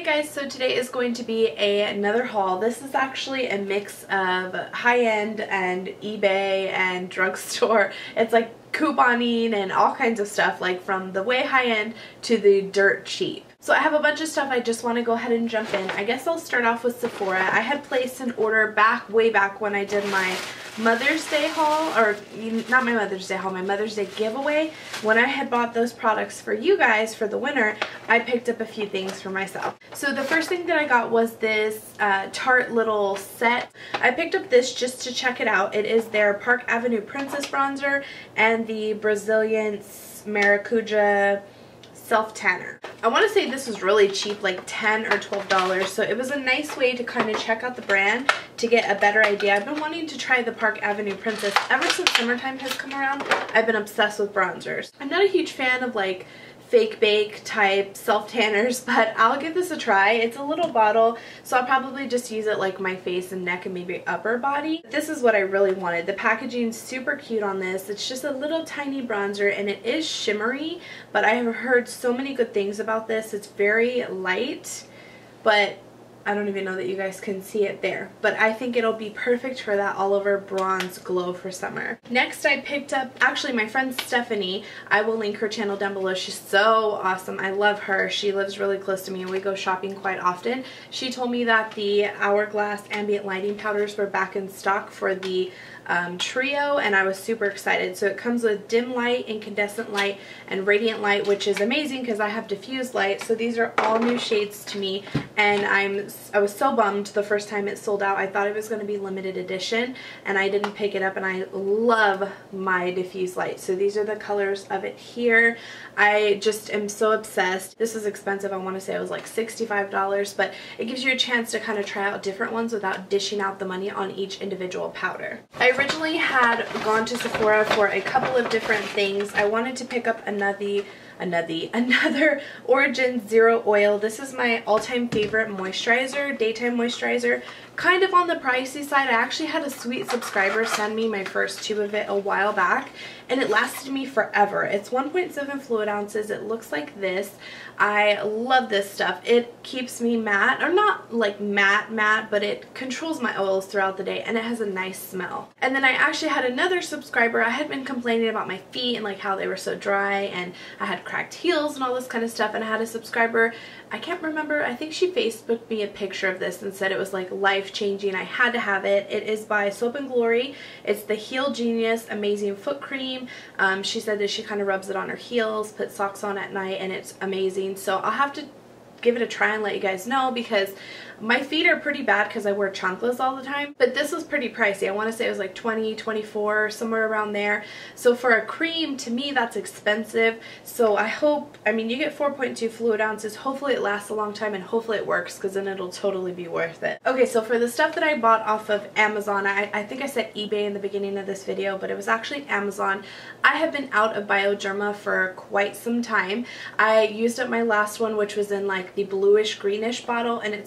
Hey guys, so today is going to be another haul. This is actually a mix of high-end and eBay and drugstore. It's like couponing and all kinds of stuff, like from the way high-end to the dirt cheap. So I have a bunch of stuff I just want to go ahead and jump in. I guess I'll start off with Sephora. I had placed an order way back when I did my Mother's Day haul, or not my Mother's Day haul, my Mother's Day giveaway. When I had bought those products for you guys for the winter, I picked up a few things for myself. So the first thing that I got was this Tarte little set. I picked up this just to check it out. It is their Park Avenue Princess Bronzer and the Brazilian Maracuja Self Tanner. I want to say this was really cheap, like $10 or $12, so it was a nice way to kind of check out the brand to get a better idea. I've been wanting to try the Park Avenue Princess ever since summertime has come around. I've been obsessed with bronzers. I'm not a huge fan of like fake bake type self tanners, but I'll give this a try. It's a little bottle, so I'll probably just use it like my face and neck and maybe upper body. This is what I really wanted. The packaging's super cute on this. It's just a little tiny bronzer and it is shimmery, but I have heard so many good things about this. It's very light, but I don't even know that you guys can see it there, but I think it'll be perfect for that all over bronze glow for summer. Next I picked up, actually my friend Stephanie, I will link her channel down below. She's so awesome. I love her. She lives really close to me and we go shopping quite often. She told me that the Hourglass ambient lighting powders were back in stock for the trio, and I was super excited. So it comes with dim light, incandescent light, and radiant light, which is amazing because I have diffused light. So these are all new shades to me, and I was so bummed the first time it sold out. I thought it was going to be limited edition and I didn't pick it up, and I love my diffused light. So these are the colors of it here. I just am so obsessed. This is expensive. I want to say it was like $65, but it gives you a chance to kind of try out different ones without dishing out the money on each individual powder. I originally had gone to Sephora for a couple of different things. I wanted to pick up another Origin Zero Oil. This is my all-time favorite moisturizer, daytime moisturizer. Kind of on the pricey side. I actually had a sweet subscriber send me my first tube of it a while back, and it lasted me forever. It's 1.7 fluid ounces. It looks like this. I love this stuff. It keeps me matte, or not like matte, but it controls my oils throughout the day, and it has a nice smell. And then I actually had another subscriber. I had been complaining about my feet and like how they were so dry, and I had cracked heels and all this kind of stuff, and I had a subscriber, I can't remember, I think she Facebooked me a picture of this and said it was like life-changing. I had to have it. It is by Soap & Glory. It's the Heel Genius Amazing Foot Cream. She said that she kind of rubs it on her heels, puts socks on at night, and it's amazing. So I'll have to give it a try and let you guys know, because my feet are pretty bad because I wear chanclas all the time, but this was pretty pricey. I want to say it was like $20, $24, somewhere around there. So for a cream, to me that's expensive. So I hope, I mean, you get 4.2 fluid ounces. Hopefully it lasts a long time and hopefully it works, because then it'll totally be worth it. Okay, so for the stuff that I bought off of Amazon, I think I said eBay in the beginning of this video, but it was actually Amazon. I have been out of Bioderma for quite some time. I used up my last one, which was in like the bluish greenish bottle, and it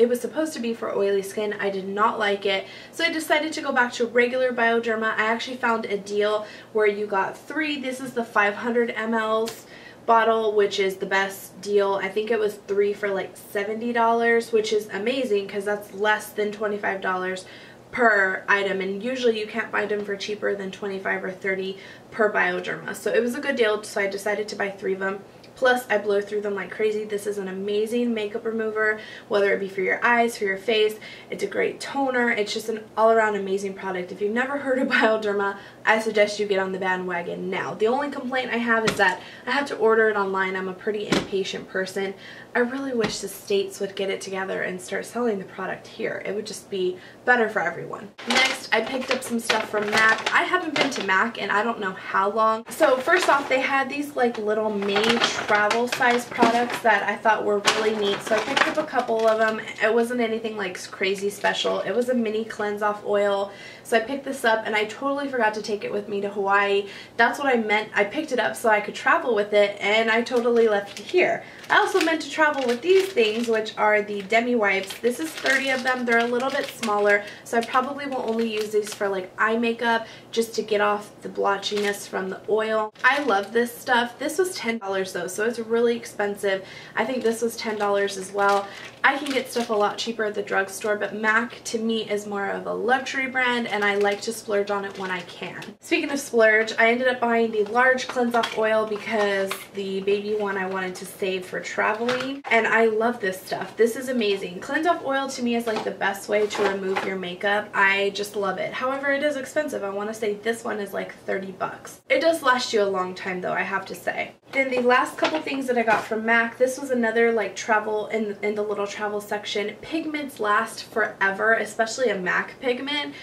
was supposed to be for oily skin. I did not like it, so I decided to go back to regular Bioderma. I actually found a deal where you got 3. This is the 500 ml bottle, which is the best deal. I think it was 3 for like $70, which is amazing because that's less than $25 per item, and usually you can't find them for cheaper than $25 or $30 per Bioderma. So it was a good deal, so I decided to buy 3 of them. Plus, I blow through them like crazy. This is an amazing makeup remover, whether it be for your eyes, for your face. It's a great toner. It's just an all-around amazing product. If you've never heard of Bioderma, I suggest you get on the bandwagon now. The only complaint I have is that I have to order it online. I'm a pretty impatient person. I really wish the States would get it together and start selling the product here. It would just be better for everyone. Next, I picked up some stuff from MAC. I haven't been to MAC in I don't know how long. So first off, they had these like little mini travel size products that I thought were really neat. So I picked up a couple of them. It wasn't anything like crazy special. It was a mini cleanse off oil. So I picked this up and I totally forgot to take it with me to Hawaii. That's what I meant. I picked it up so I could travel with it, and I totally left it here. I also meant to travel with these things, which are the Demi Wipes. This is 30 of them. They're a little bit smaller, so I probably will only use these for like eye makeup, just to get off the blotchiness from the oil. I love this stuff. This was $10 though, so it's really expensive. I think this was $10 as well. I can get stuff a lot cheaper at the drugstore, but MAC to me is more of a luxury brand, and I like to splurge on it when I can. Speaking of splurge, I ended up buying the large cleanse off oil because the baby one I wanted to save for traveling, and I love this stuff. This is amazing. Cleanse off oil to me is like the best way to remove your makeup. I just love it. However, it is expensive. I want to say this one is like 30 bucks. It does last you a long time though, I have to say. Then the last couple things that I got from MAC, this was another like travel in the little travel section. Pigments last forever, especially a MAC pigment.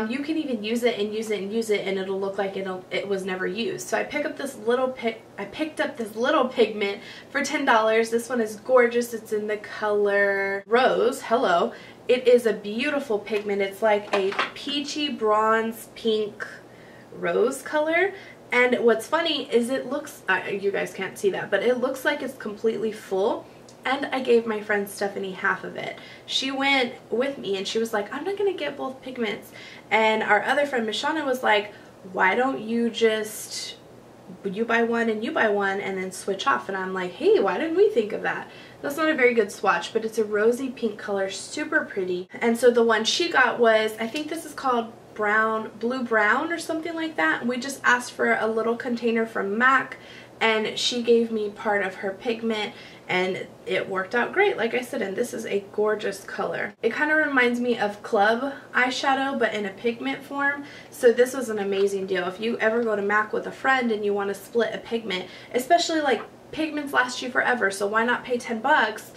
You can even use it and use it and use it, and it'll look like it was never used. So I picked up this little pigment for $10. This one is gorgeous. It's in the color Rose. Hello. It is a beautiful pigment. It's like a peachy bronze pink rose color. And what's funny is it looks, you guys can't see that, but it looks like it's completely full. And I gave my friend Stephanie half of it. She went with me and she was like, I'm not going to get both pigments. And our other friend, Mishana, was like, why don't you just, you buy one and you buy one and then switch off? And I'm like, hey, why didn't we think of that? That's not a very good swatch, but it's a rosy pink color, super pretty. And so the one she got was, I think this is called blue brown or something like that. We just asked for a little container from MAC, and she gave me part of her pigment, and it worked out great, like I said. And this is a gorgeous color. It kind of reminds me of Club eyeshadow, but in a pigment form. So this was an amazing deal. If you ever go to MAC with a friend and you want to split a pigment, especially like pigments last you forever, so why not pay 10 bucks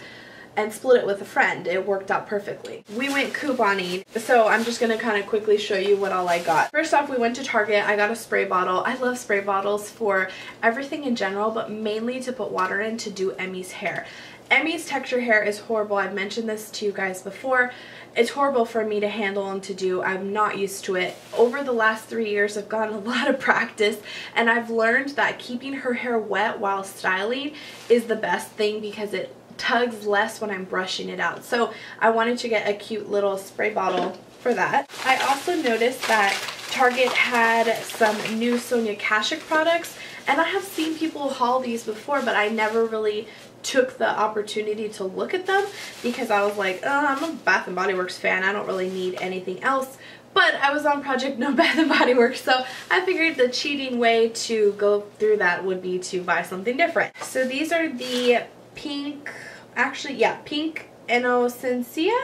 and split it with a friend? It worked out perfectly. We went couponing, so I'm just gonna kind of quickly show you what all I got. First off, we went to Target. I got a spray bottle. I love spray bottles for everything in general, but mainly to put water in to do Emmy's hair. Emmy's texture hair is horrible. I've mentioned this to you guys before. It's horrible for me to handle and to do. I'm not used to it. Over the last 3 years, I've gotten a lot of practice, and I've learned that keeping her hair wet while styling is the best thing because it tugs less when I'm brushing it out. So I wanted to get a cute little spray bottle for that. I also noticed that Target had some new Sonia Kashuk products, and I have seen people haul these before, but I never really took the opportunity to look at them because I was like, oh, I'm a Bath & Body Works fan. I don't really need anything else. But I was on Project No Bath & Body Works, so I figured the cheating way to go through that would be to buy something different. So these are the pink, pink Innocencia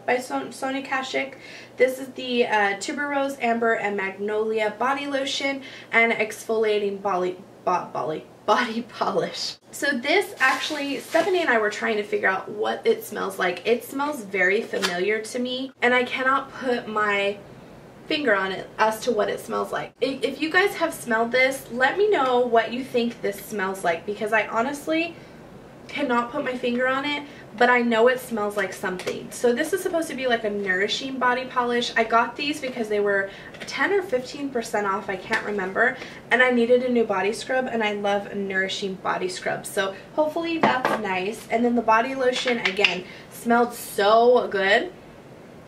by Sonia Kashuk. This is the tuberose, amber, and magnolia body lotion and exfoliating body polish. So this actually, Stephanie and I were trying to figure out what it smells like. It smells very familiar to me, and I cannot put my finger on it as to what it smells like. If you guys have smelled this, let me know what you think this smells like, because I honestly cannot put my finger on it, but I know it smells like something. So this is supposed to be like a nourishing body polish. I got these because they were 10 or 15% off, I can't remember, and I needed a new body scrub, and I love a nourishing body scrub, so hopefully that's nice. And then the body lotion, again, smelled so good.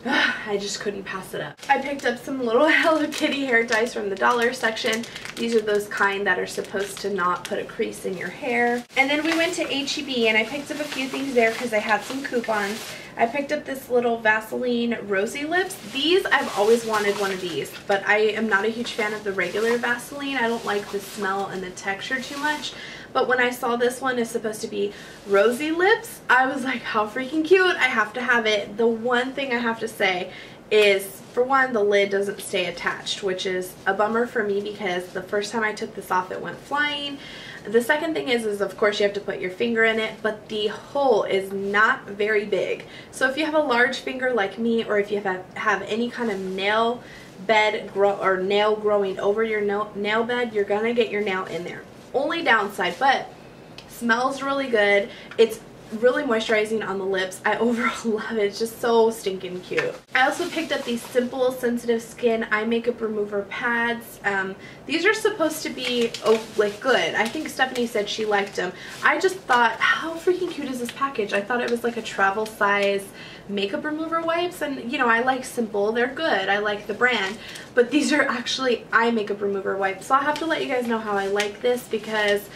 I just couldn't pass it up. I picked up some little Hello Kitty hair ties from the dollar section. These are those kind that are supposed to not put a crease in your hair. And then we went to H-E-B, and I picked up a few things there because I had some coupons. I picked up this little Vaseline Rosy Lips. These, I've always wanted one of these, but I am not a huge fan of the regular Vaseline. I don't like the smell and the texture too much. But when I saw this one is supposed to be Rosy Lips, I was like, how freaking cute. I have to have it. The one thing I have to say is, for one, the lid doesn't stay attached, which is a bummer for me because the first time I took this off, it went flying. The second thing is of course you have to put your finger in it, but the hole is not very big. So if you have a large finger like me, or if you have any kind of nail bed nail growing over your nail bed, you're gonna get your nail in there. Only downside, but smells really good. It's really moisturizing on the lips. I overall love it. It's just so stinking cute. I also picked up these Simple Sensitive Skin eye makeup remover pads. These are supposed to be like good. I think Stephanie said she liked them. I just thought, how freaking cute is this package? I thought it was like a travel size makeup remover wipes, and you know, I like Simple, they're good, I like the brand, but these are actually eye makeup remover wipes. So I'll have to let you guys know how I like this because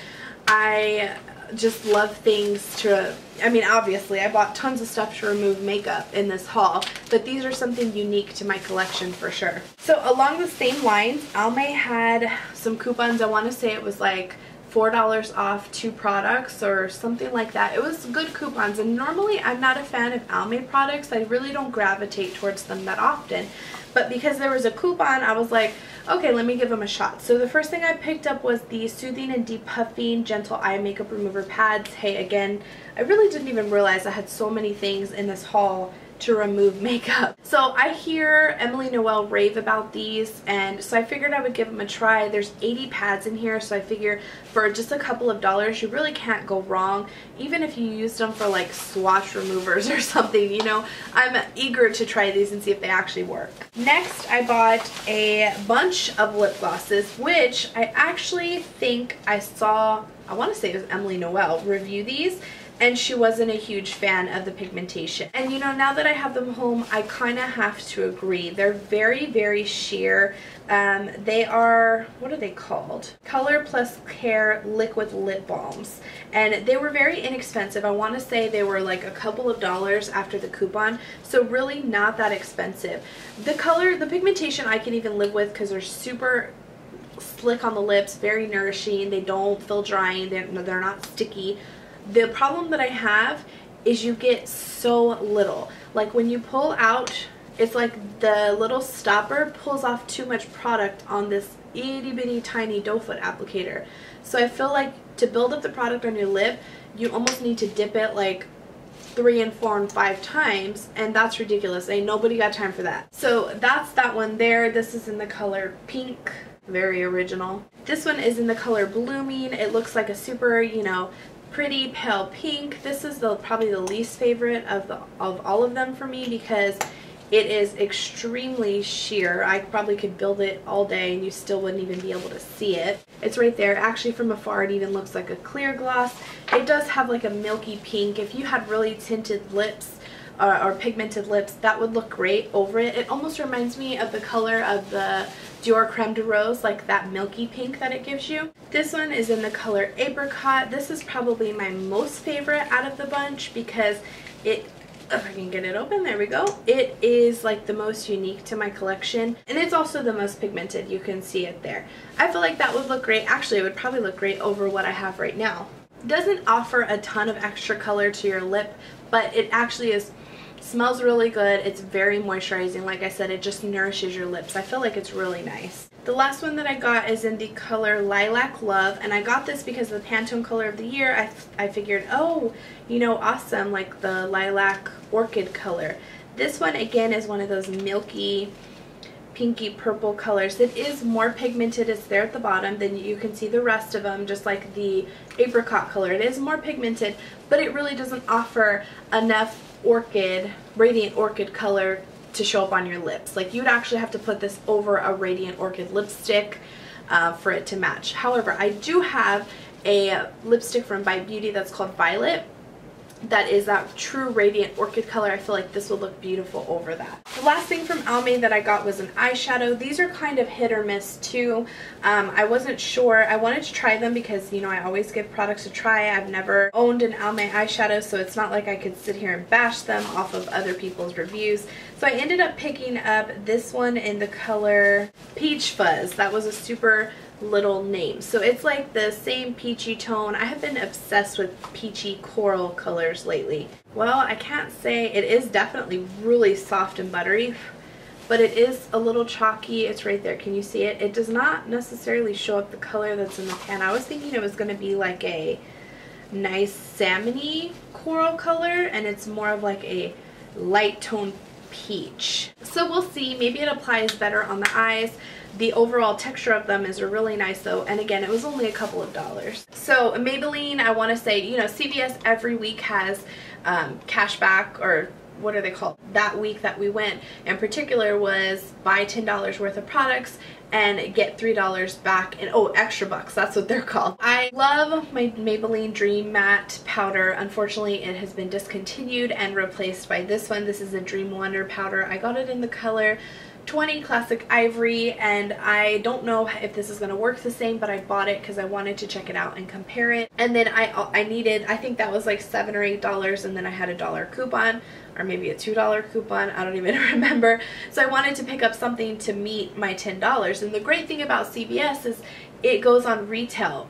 I just love things to, I mean, obviously I bought tons of stuff to remove makeup in this haul, but these are something unique to my collection for sure. So along the same lines, Almay had some coupons. I want to say it was like $4 off 2 products or something like that. It was good coupons, and normally I'm not a fan of Almay products. I really don't gravitate towards them that often, but because there was a coupon, I was like, okay, let me give them a shot. So the first thing I picked up was the Soothing and Depuffing Gentle Eye Makeup Remover Pads. Hey, again, I really didn't even realize I had so many things in this haul to remove makeup. So I hear Emily Noel rave about these, and so I figured I would give them a try. There's 80 pads in here, so I figure for just a couple of dollars you really can't go wrong, even if you use them for like swatch removers or something, you know. I'm eager to try these and see if they actually work. Next, I bought a bunch of lip glosses, which I actually think I saw, I want to say it was Emily Noel, review these, and she wasn't a huge fan of the pigmentation. And you know, now that I have them home, I kind of have to agree. They're very, very sheer. They are, what are they called? Color Plus Care Liquid Lip Balms. And they were very inexpensive. I want to say they were like a couple of dollars after the coupon. So really not that expensive. The color, the pigmentation I can even live with because they're super slick on the lips, very nourishing. They don't feel drying. They're not sticky. The problem that I have is you get so little. Like when you pull out, it's like the little stopper pulls off too much product on this itty bitty tiny doe foot applicator. So I feel like to build up the product on your lip, you almost need to dip it like 3 and 4 and 5 times, and that's ridiculous. Ain't nobody got time for that. So that's that one there. This is in the color Pink, very original. This one is in the color Blooming. It looks like a super, you know, pretty pale pink. This is probably the least favorite of all of them for me because it is extremely sheer. I probably could build it all day and you still wouldn't even be able to see it. It's right there. Actually, from afar it even looks like a clear gloss. It does have like a milky pink. If you had really tinted lips or pigmented lips, that would look great over it. It almost reminds me of the color of the Dior Creme de Rose, like that milky pink that it gives you. This one is in the color Apricot. This is probably my most favorite out of the bunch because it, if I can get it open, there we go. It is like the most unique to my collection, and it's also the most pigmented. You can see it there. I feel like that would look great. Actually, it would probably look great over what I have right now. It doesn't offer a ton of extra color to your lip, but it actually smells really good. It's very moisturizing. Like I said, it just nourishes your lips. I feel like it's really nice. The last one that I got is in the color Lilac Love, and I got this because of the Pantone color of the year. I figured, oh, you know, awesome, like the lilac orchid color. This one again is one of those milky pinky purple colors. It is more pigmented. It's there at the bottom. Then you can see the rest of them, just like the apricot color. It is more pigmented, but it really doesn't offer enough radiant orchid color to show up on your lips. Like, you'd actually have to put this over a radiant orchid lipstick for it to match. However, I do have a lipstick from By Beauty that's called Violet that is that true radiant orchid color. I feel like this will look beautiful over that. The last thing from Almay that I got was an eyeshadow. These are kind of hit or miss too. I wasn't sure. I wanted to try them because, you know, I always give products a try. I've never owned an Almay eyeshadow, so it's not like I could sit here and bash them off of other people's reviews. So I ended up picking up this one in the color Peach Fuzz. That was a super little name. So it's like the same peachy tone. I have been obsessed with peachy coral colors lately. Well, I can't say, it is definitely really soft and buttery, but it is a little chalky. It's right there. Can you see it? It does not necessarily show up the color that's in the pan. I was thinking it was going to be like a nice salmon-y coral color, and it's more of like a light tone peach. So we'll see. Maybe it applies better on the eyes. The overall texture of them is really nice though, and again, it was only a couple of dollars. So Maybelline, I want to say, you know, CVS every week has cash back, or what are they called? That week that we went in particular was buy $10 worth of products and get $3 back, and oh, extra bucks, that's what they're called. I love my Maybelline Dream Matte powder. Unfortunately, it has been discontinued and replaced by this one. This is a Dream Wonder powder. I got it in the color 20 Classic Ivory, and I don't know if this is going to work the same, but I bought it because I wanted to check it out and compare it. And then I needed, I think that was like $7 or $8, and then I had a $1 coupon, or maybe a $2 coupon, I don't even remember. So I wanted to pick up something to meet my $10. And the great thing about CVS is it goes on retail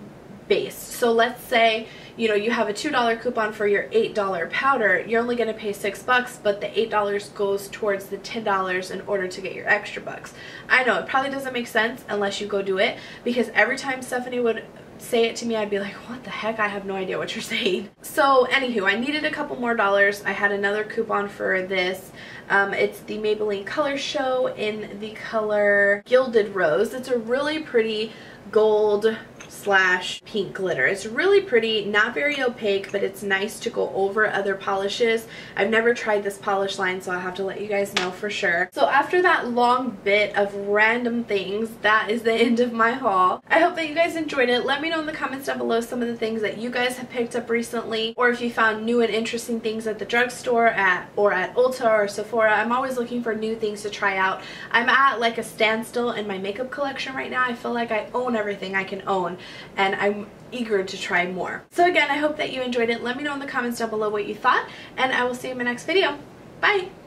based. So let's say, you know, you have a $2 coupon for your $8 powder, you're only going to pay $6, but the $8 goes towards the $10 in order to get your extra bucks. I know it probably doesn't make sense unless you go do it, because every time Stephanie would say it to me, I'd be like, what the heck, I have no idea what you're saying. So anywho, I needed a couple more dollars. I had another coupon for this. It's the Maybelline Color Show in the color Gilded Rose. It's a really pretty gold / pink glitter. It's really pretty, not very opaque, but it's nice to go over other polishes. I've never tried this polish line, so I'll have to let you guys know for sure. So after that long bit of random things, that is the end of my haul. I hope that you guys enjoyed it. Let me know in the comments down below some of the things that you guys have picked up recently, or if you found new and interesting things at the drugstore or at Ulta or Sephora. I'm always looking for new things to try out. I'm at like a standstill in my makeup collection right now. I feel like I own everything I can own, and I'm eager to try more. So again, I hope that you enjoyed it. Let me know in the comments down below what you thought, and I will see you in my next video. Bye!